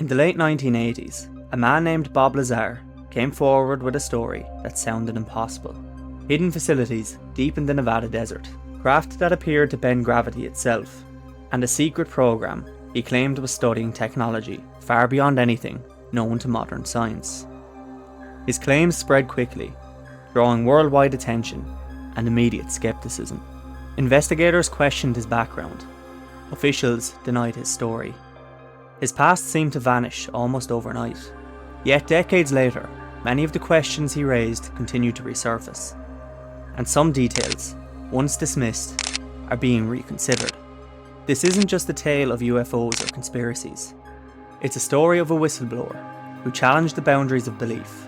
In the late 1980s, a man named Bob Lazar came forward with a story that sounded impossible. Hidden facilities deep in the Nevada desert, craft that appeared to bend gravity itself, and a secret program he claimed was studying technology far beyond anything known to modern science. His claims spread quickly, drawing worldwide attention and immediate skepticism. Investigators questioned his background. Officials denied his story. His past seemed to vanish almost overnight. Yet decades later, many of the questions he raised continue to resurface. And some details, once dismissed, are being reconsidered. This isn't just a tale of UFOs or conspiracies. It's a story of a whistleblower who challenged the boundaries of belief,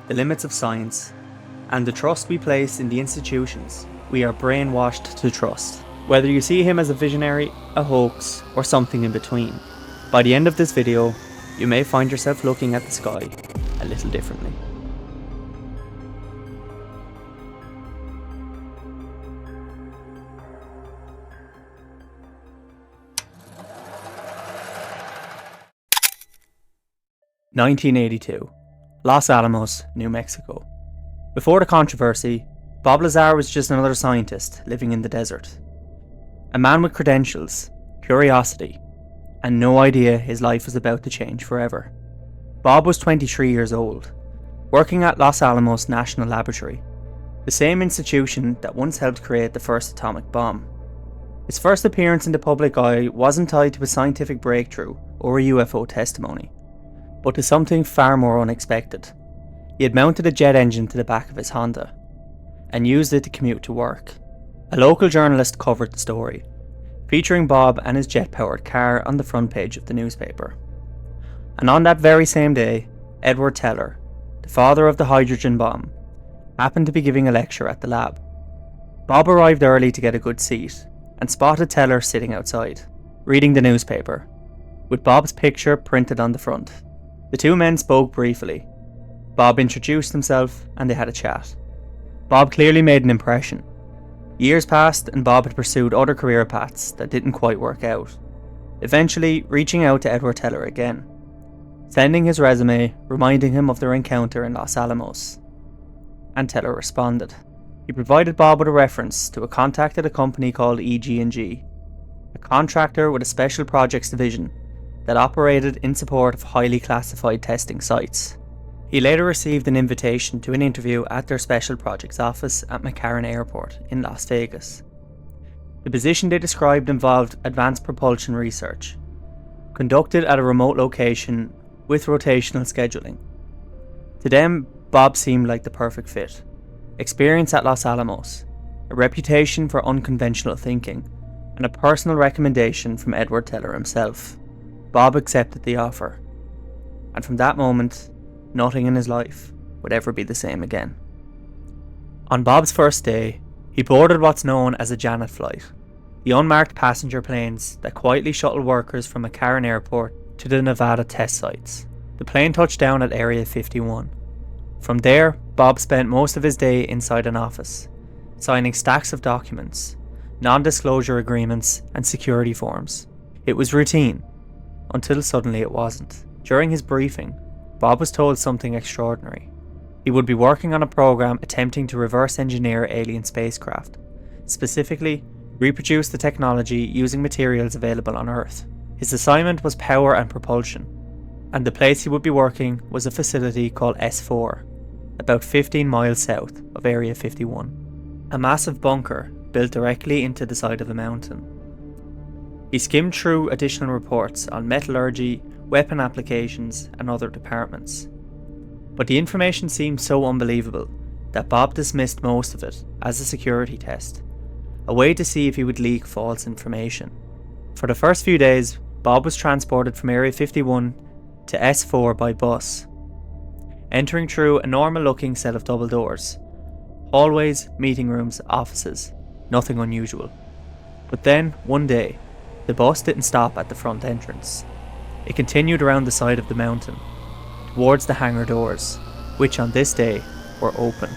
the limits of science, and the trust we place in the institutions we are brainwashed to trust. Whether you see him as a visionary, a hoax, or something in between, by the end of this video, you may find yourself looking at the sky a little differently. (1982) Los Alamos, New Mexico. Before the controversy, Bob Lazar was just another scientist living in the desert. A man with credentials, curiosity, and no idea his life was about to change forever. Bob was 23 years old, working at Los Alamos National Laboratory, the same institution that once helped create the first atomic bomb. His first appearance in the public eye wasn't tied to a scientific breakthrough or a UFO testimony, but to something far more unexpected. He had mounted a jet engine to the back of his Honda and used it to commute to work. A local journalist covered the story, featuring Bob and his jet-powered car on the front page of the newspaper. And on that very same day, Edward Teller, the father of the hydrogen bomb, happened to be giving a lecture at the lab. Bob arrived early to get a good seat and spotted Teller sitting outside, reading the newspaper, with Bob's picture printed on the front. The two men spoke briefly. Bob introduced himself and they had a chat. Bob clearly made an impression. Years passed and Bob had pursued other career paths that didn't quite work out, eventually reaching out to Edward Teller again, sending his resume reminding him of their encounter in Los Alamos. And Teller responded. He provided Bob with a reference to a contact at a company called EG&G, a contractor with a special projects division that operated in support of highly classified testing sites. He later received an invitation to an interview at their special projects office at McCarran Airport in Las Vegas. The position they described involved advanced propulsion research, conducted at a remote location with rotational scheduling. To them, Bob seemed like the perfect fit. Experience at Los Alamos, a reputation for unconventional thinking, and a personal recommendation from Edward Teller himself. Bob accepted the offer, and from that moment, nothing in his life would ever be the same again. On Bob's first day, he boarded what's known as a Janet flight, the unmarked passenger planes that quietly shuttle workers from McCarran Airport to the Nevada test sites. The plane touched down at Area 51. From there, Bob spent most of his day inside an office, signing stacks of documents, non-disclosure agreements, and security forms. It was routine, until suddenly it wasn't. During his briefing, Bob was told something extraordinary. He would be working on a program attempting to reverse engineer alien spacecraft, specifically reproduce the technology using materials available on Earth. His assignment was power and propulsion, and the place he would be working was a facility called S4, about 15 miles south of Area 51, a massive bunker built directly into the side of the mountain. He skimmed through additional reports on metallurgy, weapon applications, and other departments. But the information seemed so unbelievable that Bob dismissed most of it as a security test, a way to see if he would leak false information. For the first few days, Bob was transported from Area 51 to S4 by bus, entering through a normal-looking set of double doors. Hallways, meeting rooms, offices, nothing unusual. But then, one day, the bus didn't stop at the front entrance. It continued around the side of the mountain, towards the hangar doors, which on this day were open.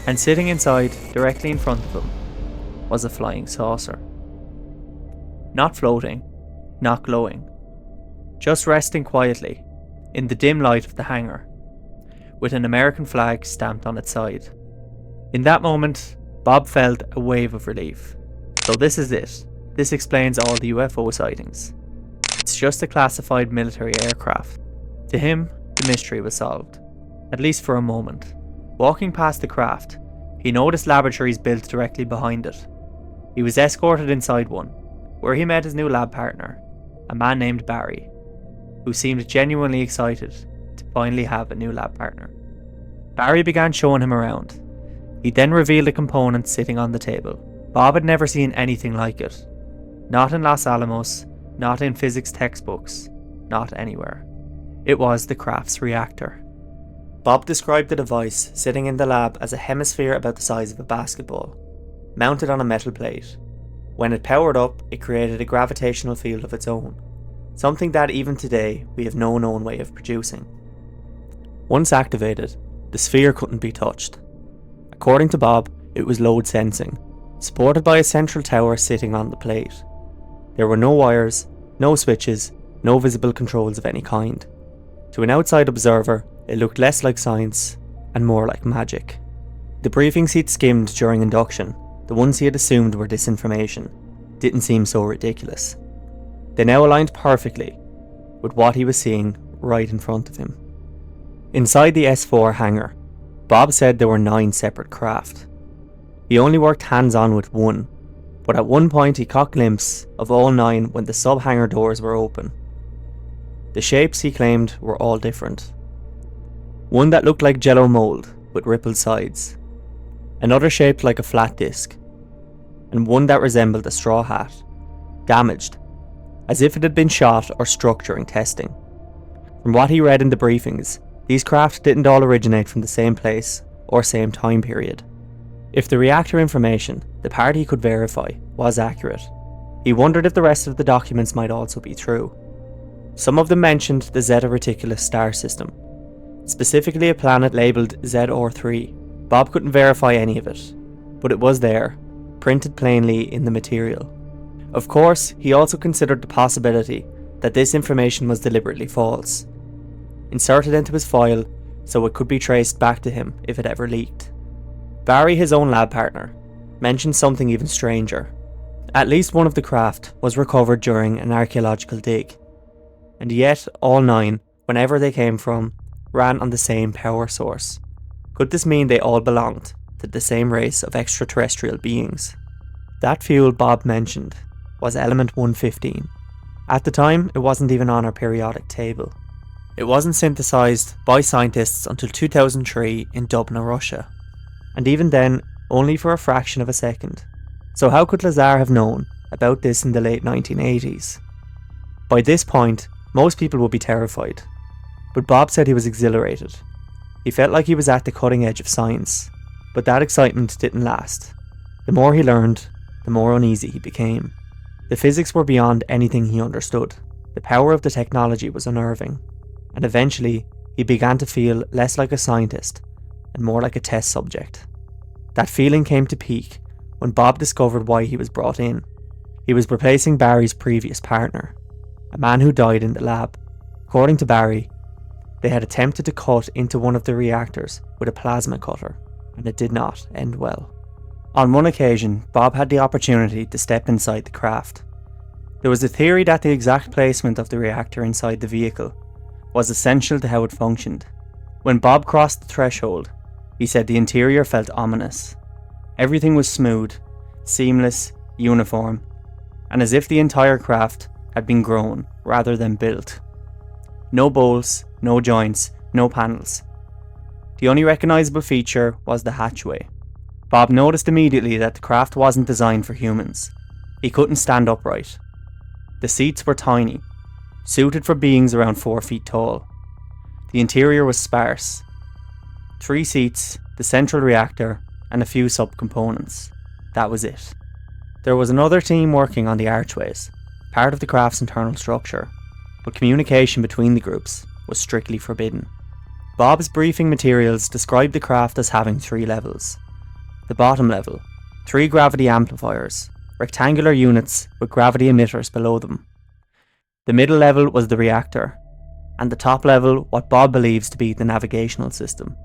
And sitting inside, directly in front of him, was a flying saucer. Not floating, not glowing, just resting quietly in the dim light of the hangar, with an American flag stamped on its side. In that moment, Bob felt a wave of relief. So this is it. This explains all the UFO sightings. It's just a classified military aircraft. To him, the mystery was solved, at least for a moment. Walking past the craft, he noticed laboratories built directly behind it. He was escorted inside one, where he met his new lab partner, a man named Barry, who seemed genuinely excited to finally have a new lab partner. Barry began showing him around. He then revealed a component sitting on the table. Bob had never seen anything like it. Not in Los Alamos, not in physics textbooks, not anywhere. It was the craft's reactor. Bob described the device sitting in the lab as a hemisphere about the size of a basketball, mounted on a metal plate. When it powered up, it created a gravitational field of its own, something that even today we have no known way of producing. Once activated, the sphere couldn't be touched. According to Bob, it was load sensing, supported by a central tower sitting on the plate. There were no wires, no switches, no visible controls of any kind. To an outside observer, it looked less like science and more like magic. The briefings he'd skimmed during induction, the ones he had assumed were disinformation, didn't seem so ridiculous. They now aligned perfectly with what he was seeing right in front of him. Inside the S4 hangar, Bob said there were 9 separate craft. He only worked hands-on with one, but at one point he caught a glimpse of all 9 when the sub-hangar doors were open. The shapes, he claimed, were all different. One that looked like jello mould with rippled sides, another shaped like a flat disc, and one that resembled a straw hat, damaged, as if it had been shot or struck during testing. From what he read in the briefings, these craft didn't all originate from the same place or same time period. If the reactor information, the part he could verify, was accurate, he wondered if the rest of the documents might also be true. Some of them mentioned the Zeta Reticuli star system, specifically a planet labelled ZR3. Bob couldn't verify any of it, but it was there, printed plainly in the material. Of course, he also considered the possibility that this information was deliberately false, inserted into his file so it could be traced back to him if it ever leaked. Barry, his own lab partner, mentioned something even stranger. At least one of the craft was recovered during an archaeological dig, and yet all 9, whenever they came from, ran on the same power source. Could this mean they all belonged to the same race of extraterrestrial beings? That fuel Bob mentioned was element 115. At the time, it wasn't even on our periodic table. It wasn't synthesized by scientists until 2003 in Dubna, Russia, and even then, only for a fraction of a second. So how could Lazar have known about this in the late 1980s? By this point, most people would be terrified, but Bob said he was exhilarated. He felt like he was at the cutting edge of science, but that excitement didn't last. The more he learned, the more uneasy he became. The physics were beyond anything he understood. The power of the technology was unnerving, and eventually he began to feel less like a scientist and more like a test subject. That feeling came to peak when Bob discovered why he was brought in. He was replacing Barry's previous partner, a man who died in the lab. According to Barry, they had attempted to cut into one of the reactors with a plasma cutter, and it did not end well. On one occasion, Bob had the opportunity to step inside the craft. There was a theory that the exact placement of the reactor inside the vehicle was essential to how it functioned. When Bob crossed the threshold, he said the interior felt ominous. Everything was smooth, seamless, uniform, and as if the entire craft had been grown rather than built. No bolts, no joints, no panels. The only recognisable feature was the hatchway. Bob noticed immediately that the craft wasn't designed for humans. He couldn't stand upright. The seats were tiny, suited for beings around 4 feet tall. The interior was sparse. 3 seats, the central reactor, and a few subcomponents. That was it. There was another team working on the archways, part of the craft's internal structure, but communication between the groups was strictly forbidden. Bob's briefing materials described the craft as having 3 levels. The bottom level, 3 gravity amplifiers, rectangular units with gravity emitters below them. The middle level was the reactor, and the top level what Bob believes to be the navigational system.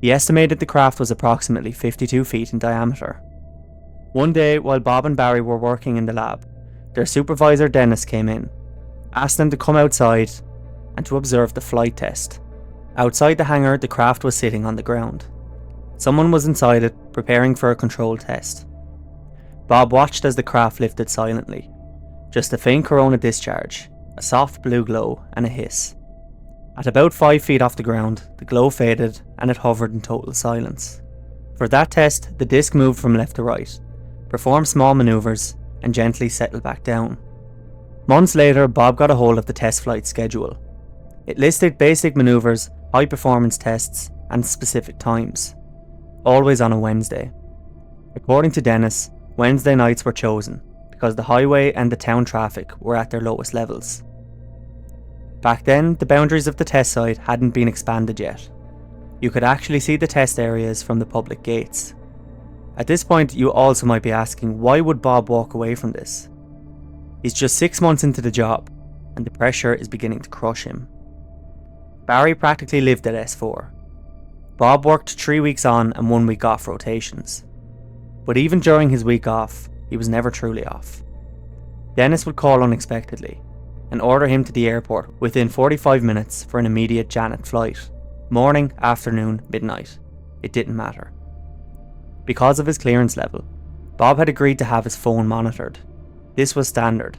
He estimated the craft was approximately 52 feet in diameter. One day, while Bob and Barry were working in the lab, their supervisor Dennis came in, asked them to come outside and to observe the flight test. Outside the hangar, the craft was sitting on the ground. Someone was inside it, preparing for a controlled test. Bob watched as the craft lifted silently. Just a faint corona discharge, a soft blue glow, and a hiss. At about 5 feet off the ground, the glow faded and it hovered in total silence. For that test, the disc moved from left to right, performed small maneuvers, and gently settled back down. Months later, Bob got a hold of the test flight schedule. It listed basic maneuvers, high performance tests, and specific times. Always on a Wednesday. According to Dennis, Wednesday nights were chosen because the highway and the town traffic were at their lowest levels. Back then, the boundaries of the test site hadn't been expanded yet. You could actually see the test areas from the public gates. At this point, you also might be asking, why would Bob walk away from this? He's just 6 months into the job, and the pressure is beginning to crush him. Barry practically lived at S4. Bob worked 3 weeks on and 1 week off rotations. But even during his week off, he was never truly off. Dennis would call unexpectedly and order him to the airport within 45 minutes for an immediate Janet flight. Morning, afternoon, midnight. It didn't matter. Because of his clearance level, Bob had agreed to have his phone monitored. This was standard,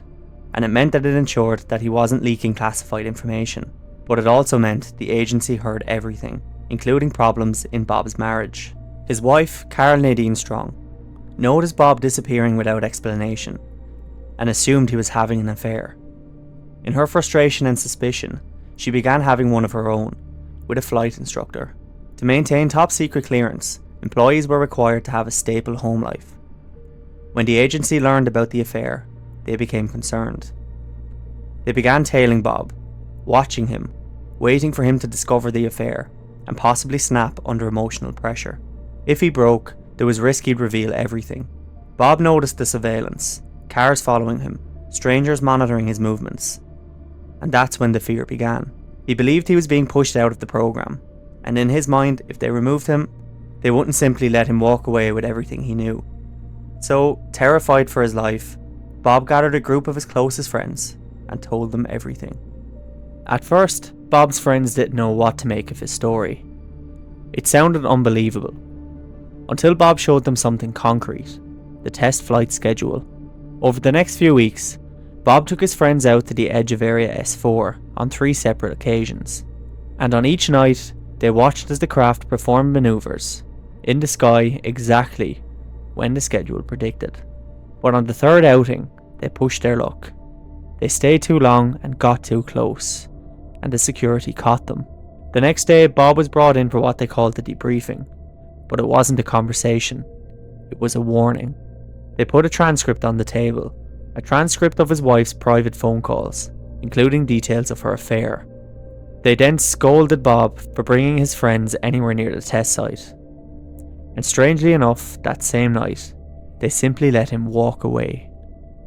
and it meant that it ensured that he wasn't leaking classified information. But it also meant the agency heard everything, including problems in Bob's marriage. His wife, Carol Nadine Strong, noticed Bob disappearing without explanation and assumed he was having an affair. In her frustration and suspicion, she began having one of her own, with a flight instructor. To maintain top secret clearance, employees were required to have a stable home life. When the agency learned about the affair, they became concerned. They began tailing Bob, watching him, waiting for him to discover the affair and possibly snap under emotional pressure. If he broke, there was risk he'd reveal everything. Bob noticed the surveillance, cars following him, strangers monitoring his movements. And that's when the fear began. He believed he was being pushed out of the program, and in his mind, if they removed him, they wouldn't simply let him walk away with everything he knew. So, terrified for his life, Bob gathered a group of his closest friends and told them everything. At first, Bob's friends didn't know what to make of his story. It sounded unbelievable, until Bob showed them something concrete, the test flight schedule. Over the next few weeks, Bob took his friends out to the edge of Area S4 on 3 separate occasions, and on each night, they watched as the craft performed maneuvers in the sky exactly when the schedule predicted. But on the 3rd outing, they pushed their luck. They stayed too long and got too close, and the security caught them. The next day, Bob was brought in for what they called the debriefing, but it wasn't a conversation, it was a warning. They put a transcript on the table, a transcript of his wife's private phone calls, including details of her affair. They then scolded Bob for bringing his friends anywhere near the test site. And strangely enough, that same night, they simply let him walk away.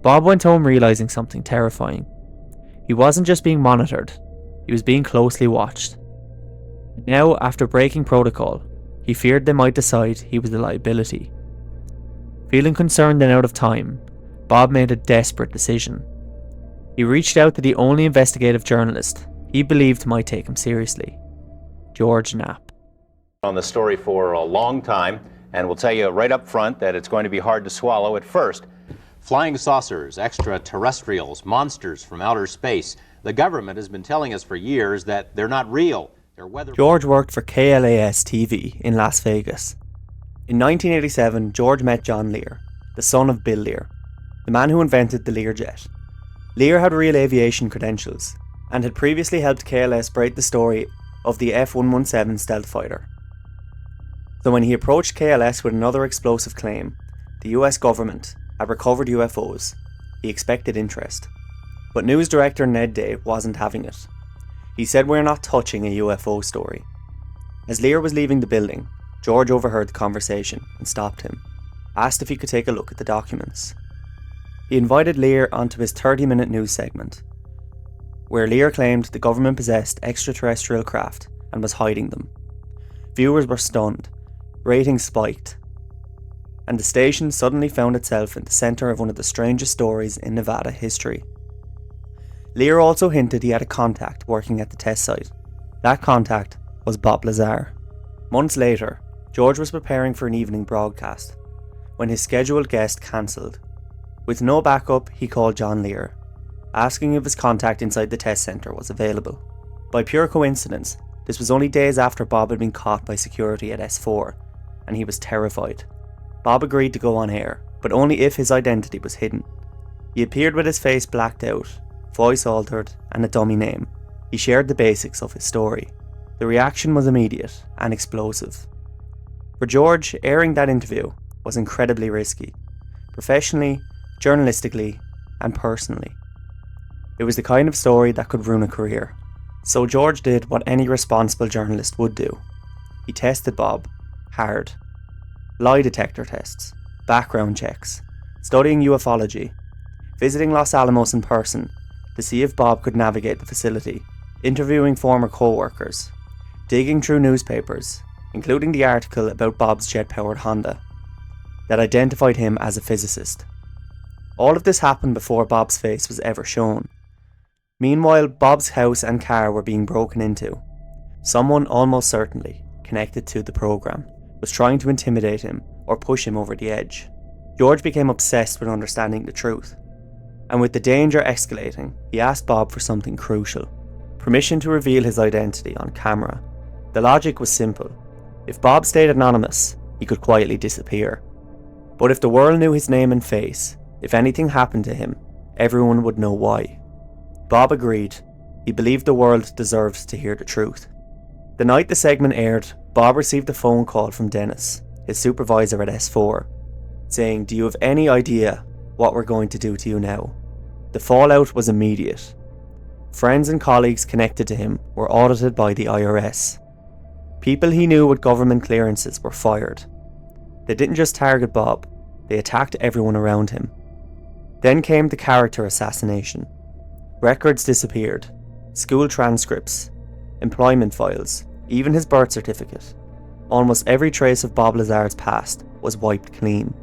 Bob went home realizing something terrifying. He wasn't just being monitored, he was being closely watched. Now, after breaking protocol, he feared they might decide he was a liability. Feeling concerned and out of time, Bob made a desperate decision. He reached out to the only investigative journalist he believed might take him seriously, George Knapp. On the story for a long time, and we'll tell you right up front that it's going to be hard to swallow at first. Flying saucers, extraterrestrials, monsters from outer space. The government has been telling us for years that they're not real. They're weather. George worked for KLAS TV in Las Vegas. In 1987, George met John Lear, the son of Bill Lear, the man who invented the Learjet. Lear had real aviation credentials and had previously helped KLS break the story of the F-117 stealth fighter. So when he approached KLS with another explosive claim, the US government had recovered UFOs, he expected interest. But news director Ned Day wasn't having it. He said, "We're not touching a UFO story." As Lear was leaving the building, George overheard the conversation and stopped him, asked if he could take a look at the documents. He invited Lear onto his 30-minute news segment, where Lear claimed the government possessed extraterrestrial craft and was hiding them. Viewers were stunned, ratings spiked, and the station suddenly found itself in the centre of one of the strangest stories in Nevada history. Lear also hinted he had a contact working at the test site. That contact was Bob Lazar. Months later, George was preparing for an evening broadcast when his scheduled guest cancelled. With no backup, he called John Lear, asking if his contact inside the test centre was available. By pure coincidence, this was only days after Bob had been caught by security at S4, and he was terrified. Bob agreed to go on air, but only if his identity was hidden. He appeared with his face blacked out, voice altered, and a dummy name. He shared the basics of his story. The reaction was immediate and explosive. For George, airing that interview was incredibly risky, professionally, journalistically, and personally. It was the kind of story that could ruin a career. So George did what any responsible journalist would do. He tested Bob hard. Lie detector tests, background checks, studying ufology, visiting Los Alamos in person to see if Bob could navigate the facility, interviewing former co-workers, digging through newspapers, including the article about Bob's jet-powered Honda that identified him as a physicist. All of this happened before Bob's face was ever shown. Meanwhile, Bob's house and car were being broken into. Someone almost certainly connected to the program was trying to intimidate him or push him over the edge. George became obsessed with understanding the truth, and with the danger escalating, he asked Bob for something crucial: permission to reveal his identity on camera. The logic was simple. If Bob stayed anonymous, he could quietly disappear. But if the world knew his name and face, if anything happened to him, everyone would know why. Bob agreed. He believed the world deserved to hear the truth. The night the segment aired, Bob received a phone call from Dennis, his supervisor at S4, saying, "Do you have any idea what we're going to do to you now?" The fallout was immediate. Friends and colleagues connected to him were audited by the IRS. People he knew with government clearances were fired. They didn't just target Bob, they attacked everyone around him. Then came the character assassination. Records disappeared, school transcripts, employment files, even his birth certificate. Almost every trace of Bob Lazar's past was wiped clean.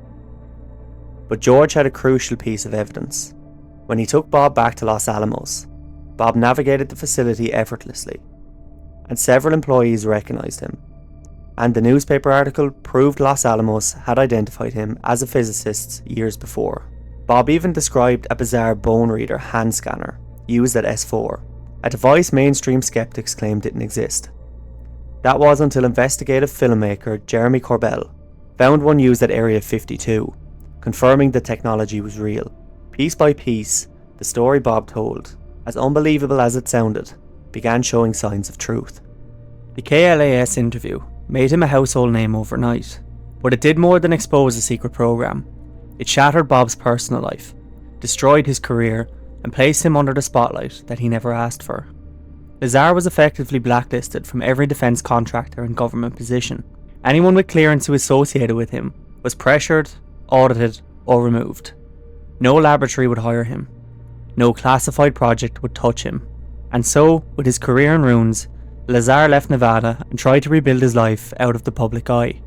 But George had a crucial piece of evidence. When he took Bob back to Los Alamos, Bob navigated the facility effortlessly, and several employees recognised him. And the newspaper article proved Los Alamos had identified him as a physicist years before. Bob even described a bizarre bone reader hand scanner used at S4, a device mainstream skeptics claimed didn't exist. That was until investigative filmmaker Jeremy Corbell found one used at Area 52, confirming the technology was real. Piece by piece, the story Bob told, as unbelievable as it sounded, began showing signs of truth. The KLAS interview made him a household name overnight, but it did more than expose a secret program. It shattered Bob's personal life, destroyed his career, and placed him under the spotlight that he never asked for. Lazar was effectively blacklisted from every defence contractor and government position. Anyone with clearance who was associated with him was pressured, audited, or removed. No laboratory would hire him. No classified project would touch him. And so, with his career in ruins, Lazar left Nevada and tried to rebuild his life out of the public eye.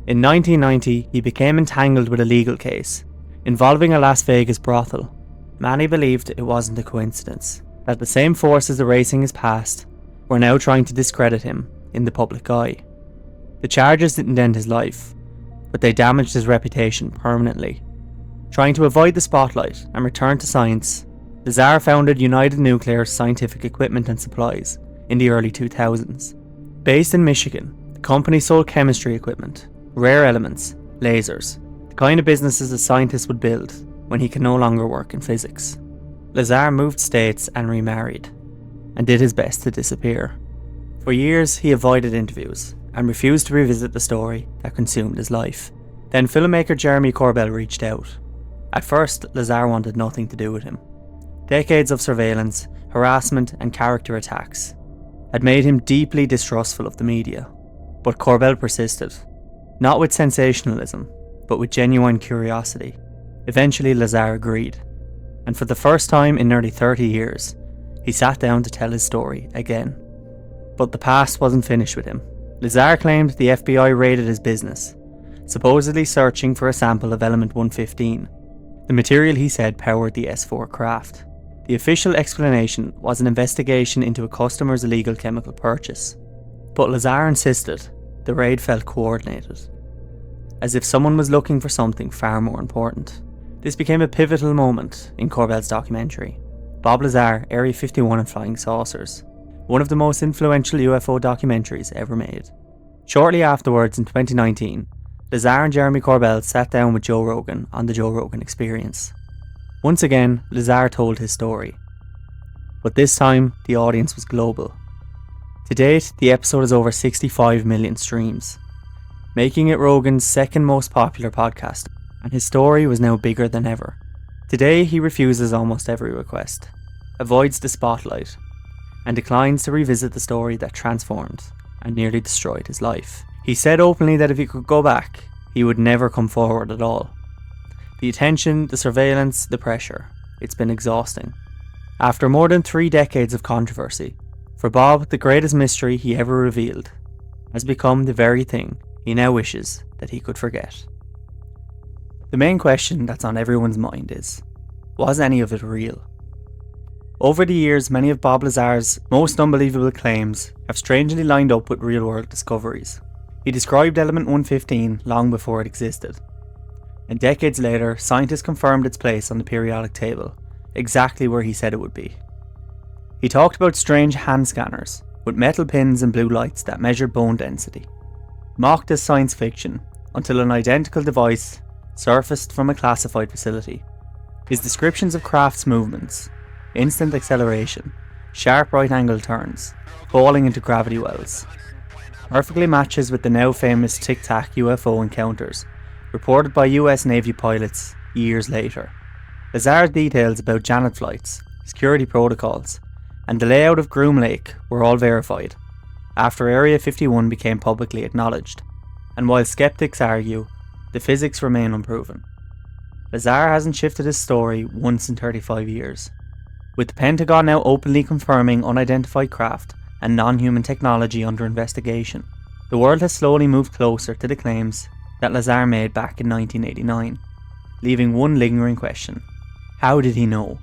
In 1990, he became entangled with a legal case involving a Las Vegas brothel. Many believed it wasn't a coincidence, that the same forces erasing his past were now trying to discredit him in the public eye. The charges didn't end his life, but they damaged his reputation permanently. Trying to avoid the spotlight and return to science, Lazar founded United Nuclear Scientific Equipment and Supplies in the early 2000s. Based in Michigan, the company sold chemistry equipment, rare elements, lasers, the kind of businesses a scientist would build when he could no longer work in physics. Lazar moved states and remarried, and did his best to disappear. For years, he avoided interviews and refused to revisit the story that consumed his life. Then filmmaker Jeremy Corbell reached out. At first, Lazar wanted nothing to do with him. Decades of surveillance, harassment, and character attacks had made him deeply distrustful of the media. But Corbell persisted, not with sensationalism, but with genuine curiosity. Eventually, Lazar agreed, and for the first time in nearly 30 years, he sat down to tell his story again. But the past wasn't finished with him. Lazar claimed the FBI raided his business, supposedly searching for a sample of element 115, the material he said powered the S4 craft. The official explanation was an investigation into a customer's illegal chemical purchase, but Lazar insisted the raid felt coordinated, as if someone was looking for something far more important. This became a pivotal moment in Corbell's documentary, Bob Lazar, Area 51 and Flying Saucers, one of the most influential UFO documentaries ever made. Shortly afterwards, in 2019, Lazar and Jeremy Corbell sat down with Joe Rogan on the Joe Rogan Experience. Once again, Lazar told his story, but this time the audience was global. To date, the episode has over 65 million streams, making it Rogan's second most popular podcast, and his story was now bigger than ever. Today he refuses almost every request, avoids the spotlight, and declines to revisit the story that transformed and nearly destroyed his life. He said openly that if he could go back, he would never come forward at all. The attention, the surveillance, the pressure, it's been exhausting. After more than 3 decades of controversy, for Bob, the greatest mystery he ever revealed has become the very thing he now wishes that he could forget. The main question that's on everyone's mind is, was any of it real? Over the years, many of Bob Lazar's most unbelievable claims have strangely lined up with real-world discoveries. He described element 115 long before it existed, and decades later, scientists confirmed its place on the periodic table, exactly where he said it would be. He talked about strange hand scanners with metal pins and blue lights that measured bone density, mocked as science fiction until an identical device surfaced from a classified facility. His descriptions of craft's movements, instant acceleration, sharp right-angle turns, falling into gravity wells, perfectly matches with the now famous Tic Tac UFO encounters reported by US Navy pilots years later. Lazar's details about Janet flights, security protocols, and the layout of Groom Lake were all verified after Area 51 became publicly acknowledged, and while skeptics argue, the physics remain unproven. Lazar hasn't shifted his story once in 35 years. With the Pentagon now openly confirming unidentified craft and non-human technology under investigation, the world has slowly moved closer to the claims that Lazar made back in 1989, leaving one lingering question: how did he know?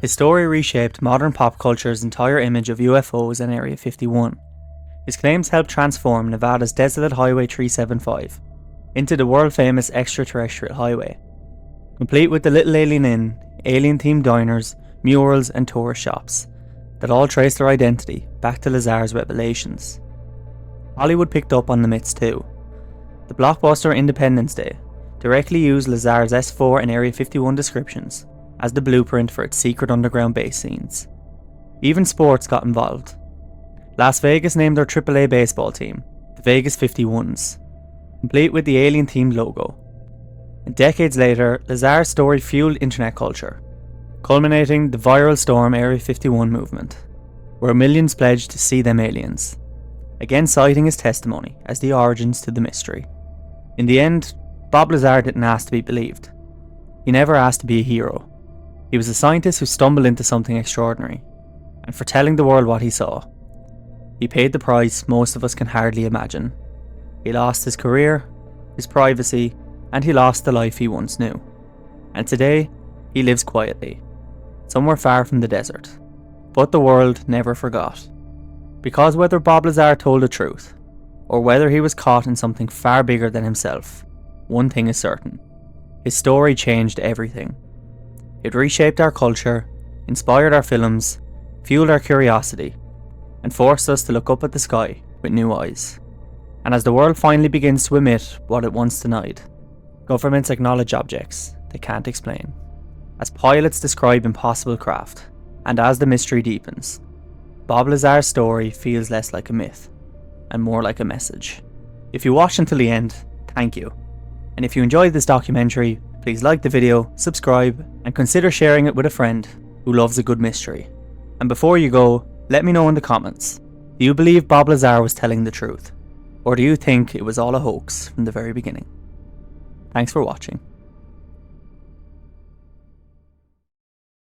His story reshaped modern pop culture's entire image of UFOs and Area 51. His claims helped transform Nevada's desolate Highway 375 into the world-famous extraterrestrial highway, complete with the Little Alien Inn, alien-themed diners, murals and tourist shops that all trace their identity back to Lazar's revelations. Hollywood picked up on the myths too. The blockbuster Independence Day directly used Lazar's S4 and Area 51 descriptions as the blueprint for its secret underground base scenes. Even sports got involved. Las Vegas named their AAA baseball team the Vegas 51s, complete with the alien-themed logo. And decades later, Lazar's story fueled internet culture, culminating the viral Storm Area 51 movement, where millions pledged to see them aliens, again citing his testimony as the origins to the mystery. In the end, Bob Lazar didn't ask to be believed. He never asked to be a hero. He was a scientist who stumbled into something extraordinary, and for telling the world what he saw, he paid the price most of us can hardly imagine. He lost his career, his privacy, and he lost the life he once knew. And today, he lives quietly, somewhere far from the desert. But the world never forgot. Because whether Bob Lazar told the truth, or whether he was caught in something far bigger than himself, one thing is certain: his story changed everything. It reshaped our culture, inspired our films, fueled our curiosity, and forced us to look up at the sky with new eyes. And as the world finally begins to admit what it once denied, governments acknowledge objects they can't explain, as pilots describe impossible craft, and as the mystery deepens, Bob Lazar's story feels less like a myth and more like a message. If you watched until the end, thank you. And if you enjoyed this documentary, please like the video, subscribe, and consider sharing it with a friend who loves a good mystery. And before you go, let me know in the comments, do you believe Bob Lazar was telling the truth? Or do you think it was all a hoax from the very beginning? Thanks for watching.